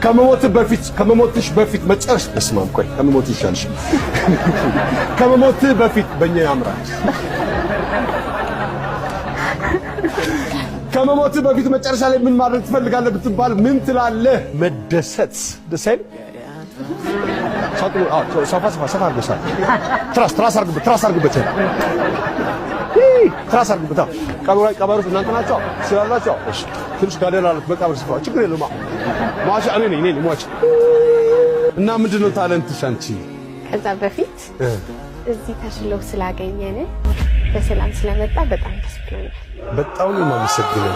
ከመሞትሽ በፊት መጨረሻ በስማም ቆይ ከመሞት ይሻልሽ ከመሞትህ በፊት በእኛ ያምራል ከመሞትህ በፊት መጨረሻ ላይ ምን ማድረግ ትፈልጋለህ ብትባል ምን ትላለህ? መደሰት ደስ አይል ሰፋ አድርገህ ትራስ አድርግበት ቀበሮች እናንተ ናቸው ስላላቸው ትንሽ ጋደል አለት በቀብር ስፍራ ችግር የለውም ማሻ እኔ ነኝ ሟች እና ምንድነው ታለንትሽ አንቺ? ከዛ በፊት እዚህ ተሽለው ስላገኘን በሰላም ስለመጣ በጣም ደስ ብሎኛል። በጣም ነው የማመሰግነው።